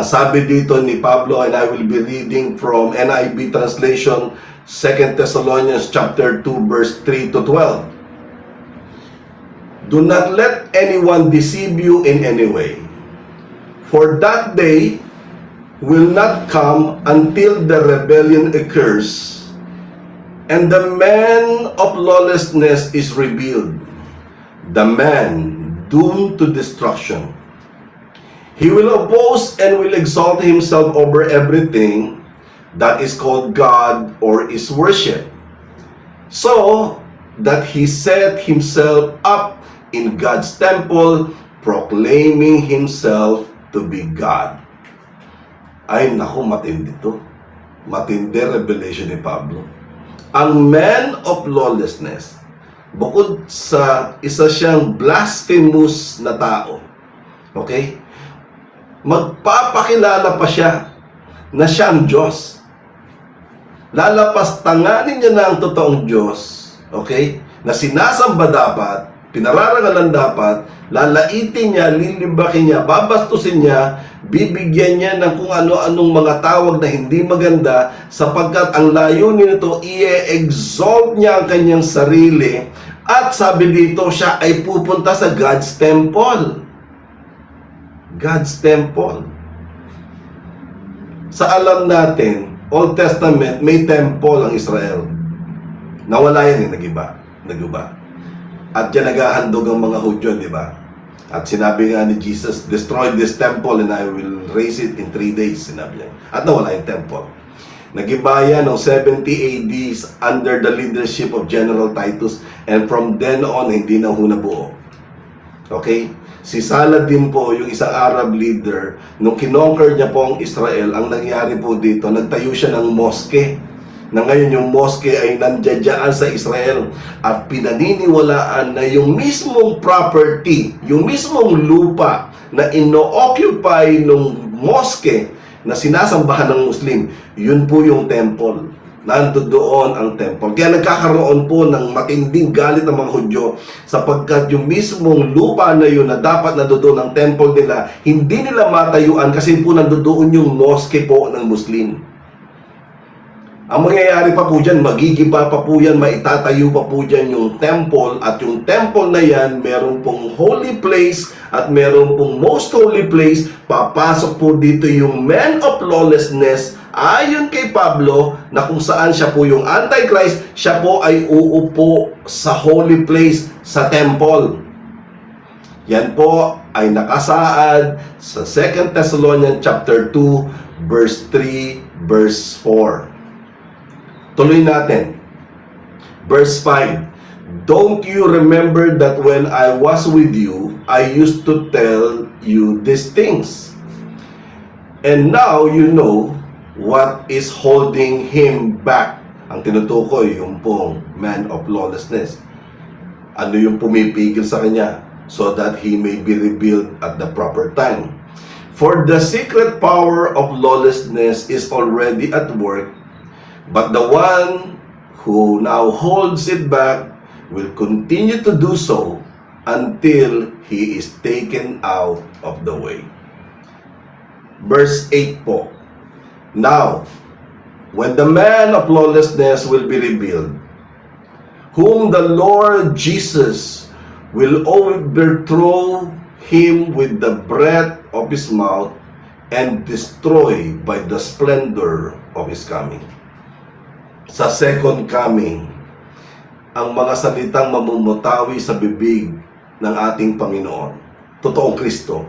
Sabi dito ni Pablo, and I will be reading from NIV translation, 2 Thessalonians chapter 2 verse 3 to 12. Do not let anyone deceive you in any way. For that day will not come until the rebellion occurs, and the man of lawlessness is revealed, the man doomed to destruction. He will oppose and will exalt himself over everything that is called God or is worship, so that he set himself up in God's temple, proclaiming himself to be God. Ay naku, matindi to. Matindi revelation ni Pablo. Ang man of lawlessness, bukod sa isa siyang blasphemous na tao, okay, magpapakilala pa siya na siya ang Diyos. Lalapastanganin niya na ang totoong Diyos, okay, na sinasamba dapat, pinararangalan dapat, lalaitin niya, lilibakin niya, babastusin niya, bibigyan niya ng kung ano-anong mga tawag na hindi maganda, sapagkat ang layunin nito, i-exalt niya ang kanyang sarili, at sabi dito, siya ay pupunta sa God's temple. God's temple. Sa alam natin, Old Testament, may temple ang Israel. Nawala yan, nag-iba. At yan naghahandog ang mga Hudyo, di ba? At sinabi nga ni Jesus, destroy this temple and I will raise it in 3 days, sinabi niya. At nawala yung temple. Nag-iba yan noong 70 AD under the leadership of General Titus, and from then on, hindi na nabuo. Okay? Si Saladin po, yung isang Arab leader, nung kinonquer niya po ang Israel, ang nangyari po dito, nagtayo siya ng mosque. Na ngayon yung mosque ay nandiyan sa Israel, at pinaniniwalaan na yung mismong property, yung mismong lupa na ino-occupy ng mosque na sinasambahan ng Muslim, yun po yung temple. Nando doon ang temple. Kaya nagkakaroon po ng matinding galit ng mga Hudyo, sapagkat yung mismong lupa na yun na dapat nandoon ang temple nila, hindi nila matayuan kasi po nandoon yung mosque po ng Muslim. Ang mangyayari pa po dyan, magigiba pa po yan, maitatayo pa po dyan yung temple, at yung temple na yan, meron pong holy place at meron pong most holy place. Papasok po dito yung man of lawlessness, ayon kay Pablo, na kung saan siya po yung Antichrist, siya po ay uupo sa holy place, sa temple. Yan po ay nakasaad sa 2 Thessalonians chapter 2, verse 3, verse 4. Tuloy natin. Verse 5. Don't you remember that when I was with you, I used to tell you these things? And now you know what is holding him back. Ang tinutukoy, yung pong man of lawlessness. Ano yung pumipigil sa kanya? So that he may be revealed at the proper time. For the secret power of lawlessness is already at work, but the one who now holds it back will continue to do so until he is taken out of the way. Verse 8 po. Now, when the man of lawlessness will be revealed, whom the Lord Jesus will overthrow him with the breath of his mouth and destroy by the splendor of his coming. Sa second coming, ang mga salitang mamumutawi sa bibig ng ating Panginoon, totoong Kristo,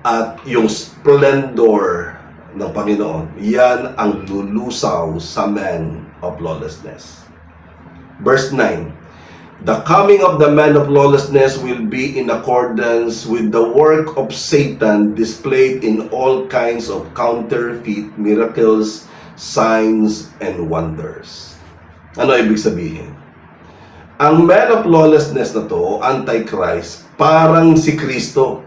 at yung splendor ng Panginoon, yan ang lulusaw sa man of lawlessness. Verse 9, the coming of the man of lawlessness will be in accordance with the work of Satan displayed in all kinds of counterfeit miracles, signs, and wonders. Ano ibig sabihin? Ang man of lawlessness na to, Antichrist, parang si Kristo.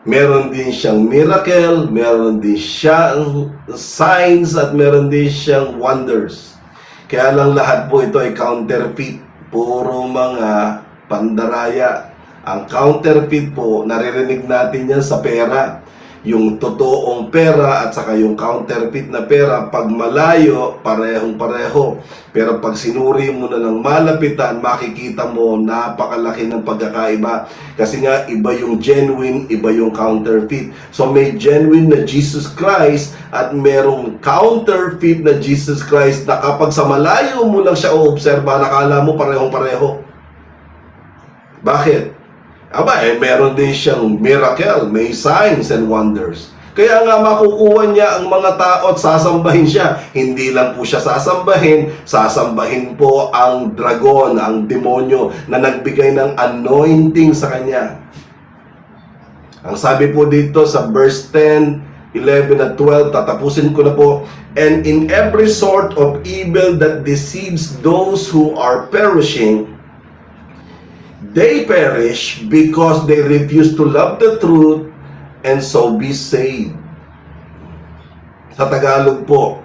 Meron din siyang miracle, meron din siyang signs, at meron din siyang wonders. Kaya lang lahat po ito ay counterfeit. Puro mga pandaraya. Ang counterfeit po, naririnig natin yan sa pera. Yung totoong pera at saka yung counterfeit na pera, pag malayo, parehong-pareho. Pero pag sinuri mo na ng malapitan, makikita mo napakalaki ng pagkakaiba. Kasi nga, iba yung genuine, iba yung counterfeit. So may genuine na Jesus Christ at merong counterfeit na Jesus Christ na kapag sa malayo mo lang siya uobserba, nakala mo parehong-pareho. Bakit? Meron din siyang miracle, may signs and wonders. Kaya nga makukuha niya ang mga tao at sasambahin siya. Hindi lang po siya sasambahin po ang dragon, ang demonyo na nagbigay ng anointing sa kanya. Ang sabi po dito sa verse 10, 11 at 12, tatapusin ko na po. And in every sort of evil that deceives those who are perishing, they perish because they refuse to love the truth and so be saved. Sa Tagalog po,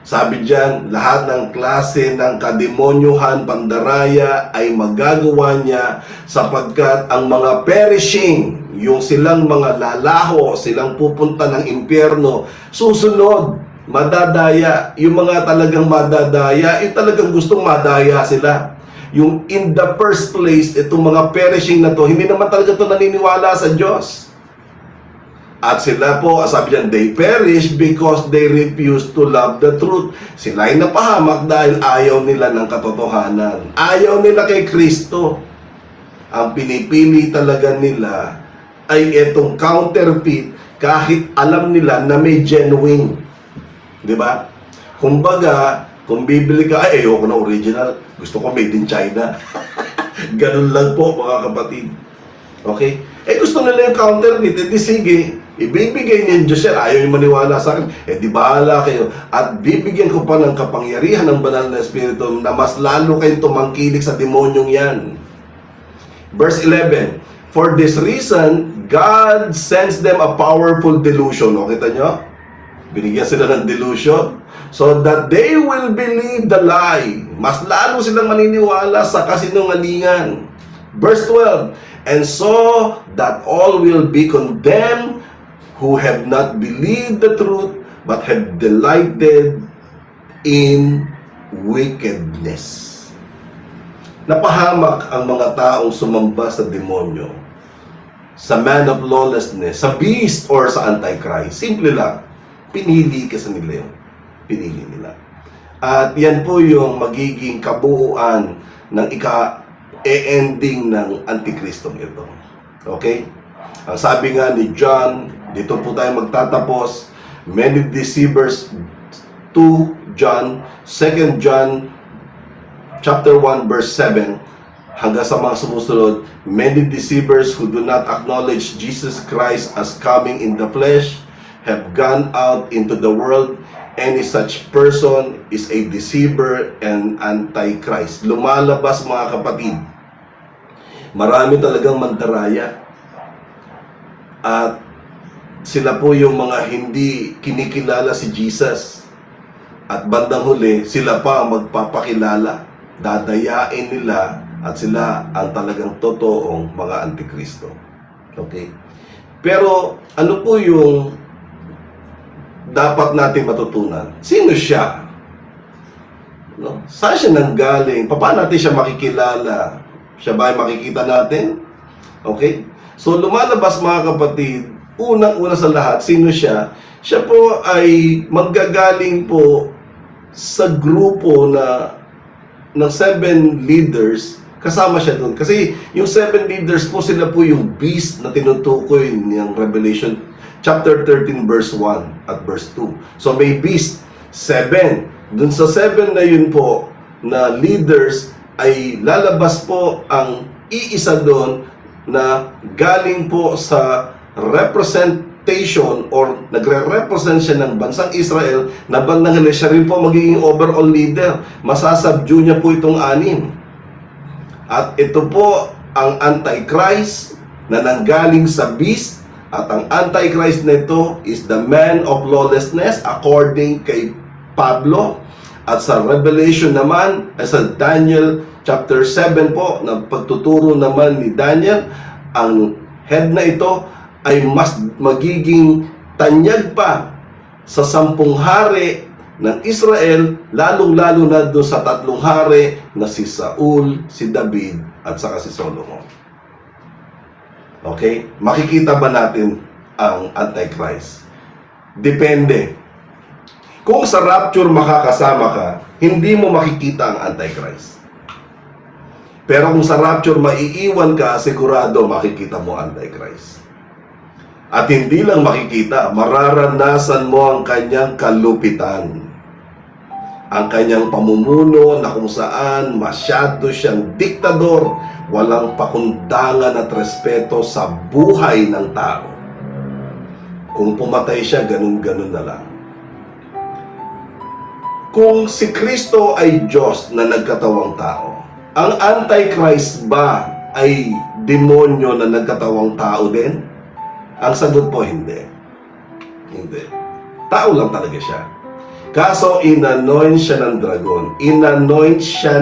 sabi diyan, lahat ng klase ng kademonyuhan, pandaraya ay magagawa niya sapagkat ang mga perishing, yung silang mga lalaho, silang pupunta ng impyerno, susunod, madadaya. Yung mga talagang madadaya, talagang gustong madaya sila. Yung in the first place, itong mga perishing na to, hindi naman talaga to naniniwala sa Diyos. At sila po, sabi diyan, they perish because they refuse to love the truth. Sila ay napahamak dahil ayaw nila ng katotohanan. Ayaw nila kay Kristo. Ang pinipili talaga nila ay itong counterfeit kahit alam nila na may genuine. Diba? Kumbaga, kung bibili ka, ayoko na original. Gusto ko made in China. Ganun lang po, mga kapatid. Okay? Gusto nila yung counterfeit. Di sige, ibibigay niya yung Diyos yan. Ayaw yung maniwala sa akin. Di bahala kayo. At bibigyan ko pa ng kapangyarihan ng banal na Espiritu na mas lalo kayong tumangkilik sa demonyong yan. Verse 11, for this reason, God sends them a powerful delusion. O, kita nyo? Binigyan sila ng delusion so that they will believe the lie. Mas lalo silang maniniwala sa kasinungalingan. Verse 12, and so that all will be condemned who have not believed the truth but have delighted in wickedness. Napahamak ang mga taong sumamba sa demonyo, sa man of lawlessness, sa beast or sa Antichrist. Simple lang. Pinili kasi nila yun. Pinili nila. At yan po yung magiging kabuuan ng ending ng Antikristong ito. Okay? Ang sabi nga ni John, dito po tayo magtatapos, many deceivers, 2 John, 2 John, chapter 1, verse 7, hanggang sa mga sumusunod, many deceivers who do not acknowledge Jesus Christ as coming in the flesh have gone out into the world. Any such person is a deceiver and antichrist. Lumalabas, mga kapatid. Marami talagang mandaraya. At sila po yung mga hindi kinikilala si Jesus. At bandang huli, sila pa ang magpapakilala. Dadayain nila at sila ang talagang totoong mga antikristo. Okay? Pero ano po yung dapat natin matutunan? Sino siya? No? Saan siya nanggaling? Paano natin siya makikilala? Siya ba ay makikita natin? Okay? So lumalabas, mga kapatid, unang-una sa lahat, sino siya? Siya po ay manggagaling po sa grupo ng 7 leaders. Kasama siya doon. Kasi yung 7 leaders po, sila po yung beast na tinutukoy ng Revelation chapter 13 verse 1 at verse 2. So may beast, 7. Dun sa 7 na yun po, na leaders, ay lalabas po ang iisa doon na galing po sa representation or nagre-represent siya ng bansang Israel na bandang huli, siya rin po magiging overall leader. Masasubdue niya po itong anim. At ito po ang Antichrist na nanggaling sa beast. At ang Antichrist na ito is the man of lawlessness according kay Pablo. At sa Revelation naman, sa Daniel chapter 7 po, na pagtuturo naman ni Daniel, ang head na ito ay mas magiging tanyag pa sa 10 hari ng Israel, lalong-lalo na doon sa 3 hari na si Saul, si David, at saka si Solomon. Okay? Makikita ba natin ang Antichrist? Depende. Kung sa rapture makakasama ka, hindi mo makikita ang Antichrist. Pero kung sa rapture maiiwan ka, sigurado makikita mo ang Antichrist. At hindi lang makikita, mararanasan mo ang kanyang kalupitan. Ang kanyang pamumuno na kung saan masyado siyang diktador, walang pakundangan at respeto sa buhay ng tao. Kung pumatay siya, ganun-ganun na lang. Kung si Kristo ay Diyos na nagkatawang tao, ang Antichrist ba ay demonyo na nagkatawang tao din? Ang sagot po, hindi. Hindi. Tao lang talaga siya. Kaso, inanoint siya ng dragon. Inanoint siya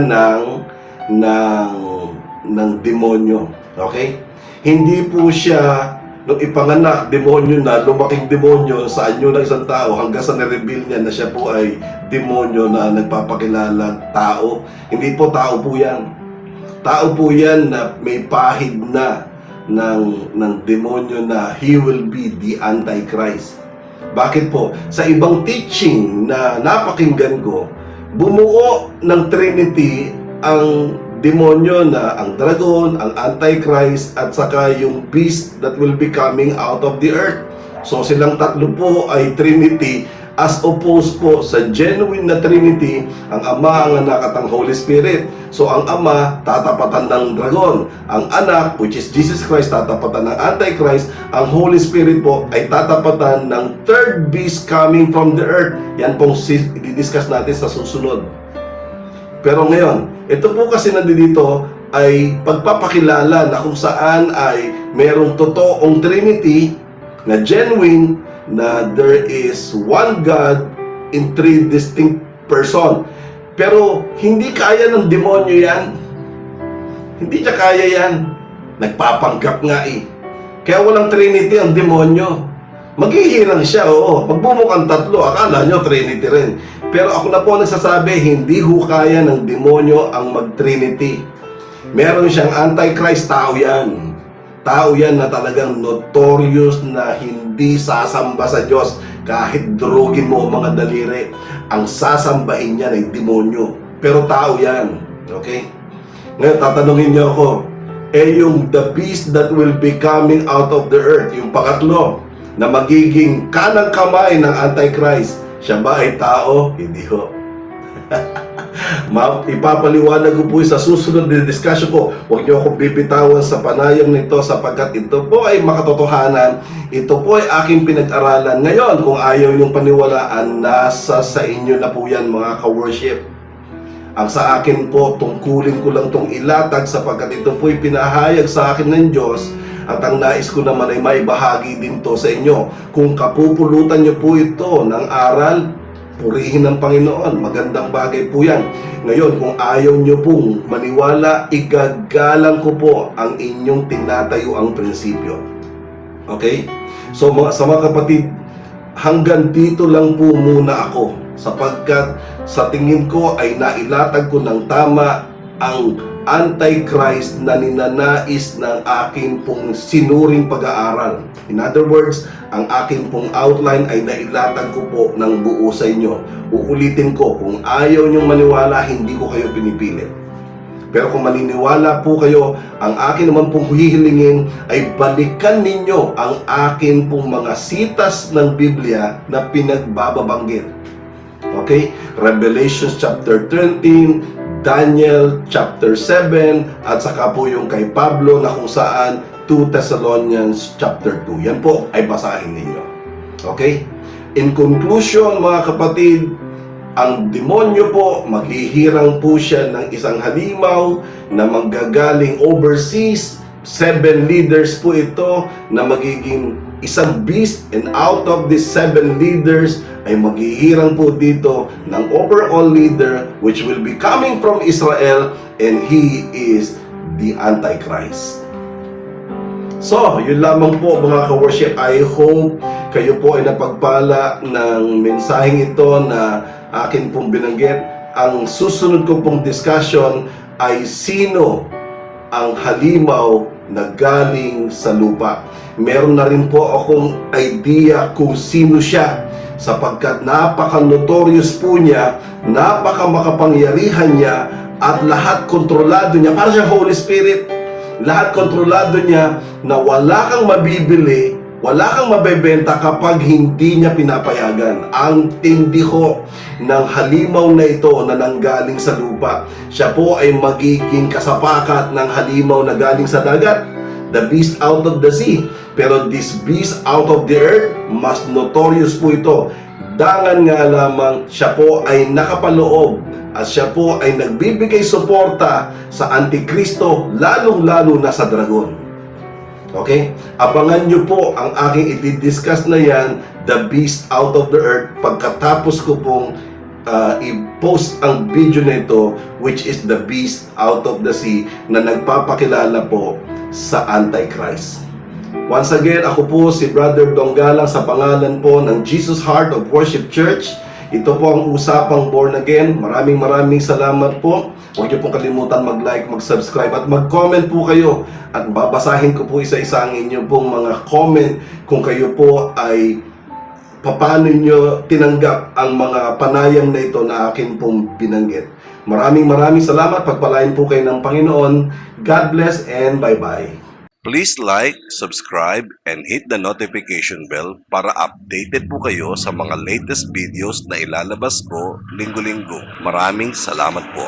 ng demonyo. Okay? Hindi po siya, nung ipanganak, demonyo na, lumaking demonyo sa anyo ng isang tao, hanggang sa na-reveal niya na siya po ay demonyo na nagpapakilala tao. Hindi po tao po yan. Tao po yan na may pahid na ng demonyo na he will be the Antichrist. Bakit po? Sa ibang teaching na napakinggan ko, bumuo ng Trinity ang demonyo na ang dragon, ang Antichrist, at saka yung beast that will be coming out of the earth. So silang tatlo po ay Trinity, as opposed po sa genuine na Trinity, ang Ama, ang Anak, at ang Holy Spirit. So ang Ama, tatapatan ng dragon. Ang Anak, which is Jesus Christ, tatapatan ng Antichrist. Ang Holy Spirit po ay tatapatan ng third beast coming from the earth. Yan pong i-discuss natin sa susunod. Pero ngayon, ito po kasi nandito ay pagpapakilala na kung saan ay merong totoong Trinity na genuine, na there is one God in 3 distinct person. Pero hindi kaya ng demonyo yan. Hindi niya kaya yan. Nagpapanggap nga eh. Kaya walang Trinity ang demonyo. Maghihirang siya, oo. Magbumukhang tatlo, akala nyo Trinity rin. Pero ako na po nagsasabi, hindi ho kaya ng demonyo ang mag-Trinity. Meron siyang Antichrist, tao yan. Tao yan na talagang notorious na hindi sasamba sa Diyos. Kahit drugin mo mga daliri, ang sasambahin niya ay demonyo. Pero tao yan. Okay? Ngayon, tatanungin niyo ako, yung the beast that will be coming out of the earth, yung pangatlo, na magiging kanang kamay ng Antichrist, siya ba ay tao? Hindi ho. Ipapaliwanag ko po sa susunod na discussion ko. Huwag niyo akong bibitawan sa panayam nito sapagkat ito po ay makatotohanan. Ito po ay aking pinag-aralan. Ngayon, kung ayaw niyong paniwalaan, nasa sa inyo na po yan mga ka-worship. Ang sa akin po, tungkulin ko lang itong ilatag sapagkat ito po ay pinahayag sa akin ng Diyos. At ang nais ko naman ay maibahagi din to sa inyo. Kung kapupulutan niyo po ito ng aral, purihin ng Panginoon. Magandang bagay po yan. Ngayon, kung ayaw nyo pong maniwala, igagalang ko po ang inyong tinatayo ang prinsipyo. Okay? So, sa mga kapatid, hanggang dito lang po muna ako. Sapagkat sa tingin ko ay nailatag ko ng tama ang Antichrist na ninanais ng aking pong sinuring pag-aaral. In other words, ang aking pong outline ay nailatag ko po ng buo sa inyo. Uulitin ko, kung ayaw niyong maniwala, hindi ko kayo pinipilit. Pero kung maniniwala po kayo, ang akin naman pong hihilingin ay balikan ninyo ang akin pong mga sitas ng Biblia na pinagbababanggit. Okay? Revelation chapter 13, Daniel chapter 7, at saka po yung kay Pablo na kung saan 2 Thessalonians chapter 2. Yan po ay basahin ninyo. Okay? In conclusion, mga kapatid, ang demonyo po, maghihirang po siya ng isang halimaw na manggagaling overseas. 7 leaders po ito na magiging isang beast, and out of these 7 leaders ay maghihirang po dito ng overall leader which will be coming from Israel, and he is the Antichrist. So, yun lamang po mga ka-worship. I hope kayo po ay napagpala ng mensaheng ito na akin pong binanggit. Ang susunod ko pong discussion ay sino ang halimaw na galing sa lupa. Meron na rin po akong idea kung sino siya, sapagkat napaka-notorious po niya, napaka-makapangyarihan niya, at lahat kontrolado niya. Para siya Holy Spirit. Lahat kontrolado niya na wala kang mabibili, wala kang mabebenta kapag hindi niya pinapayagan. Ang tindi ho ng halimaw na ito na nanggaling sa lupa. Siya po ay magiging kasapakat ng halimaw na galing sa dagat, the beast out of the sea. Pero this beast out of the earth, mas notorious po ito. Dangan nga lamang siya po ay nakapaloob at siya po ay nagbibigay suporta sa Antikristo, lalong-lalo na sa dragon. Okay? Abangan nyo po ang aking i-discuss na yan, the beast out of the earth, pagkatapos ko pong i-post ang video nito, which is the beast out of the sea, na nagpapakilala po sa Antichrist. Once again, ako po si Brother Donggalang sa pangalan po ng Jesus Heart of Worship Church. Ito po ang usapang born again. Maraming salamat po. Huwag niyo pong kalimutan mag-like, mag-subscribe at mag-comment po kayo. At babasahin ko po isa-isa ang inyong pong mga comment kung kayo po ay paano nyo tinanggap ang mga panayam na ito na akin pong binanggit. Maraming salamat. Pagpalain po kayo ng Panginoon. God bless and bye-bye. Please like, subscribe, and hit the notification bell para updated po kayo sa mga latest videos na ilalabas ko linggo-linggo. Maraming salamat po.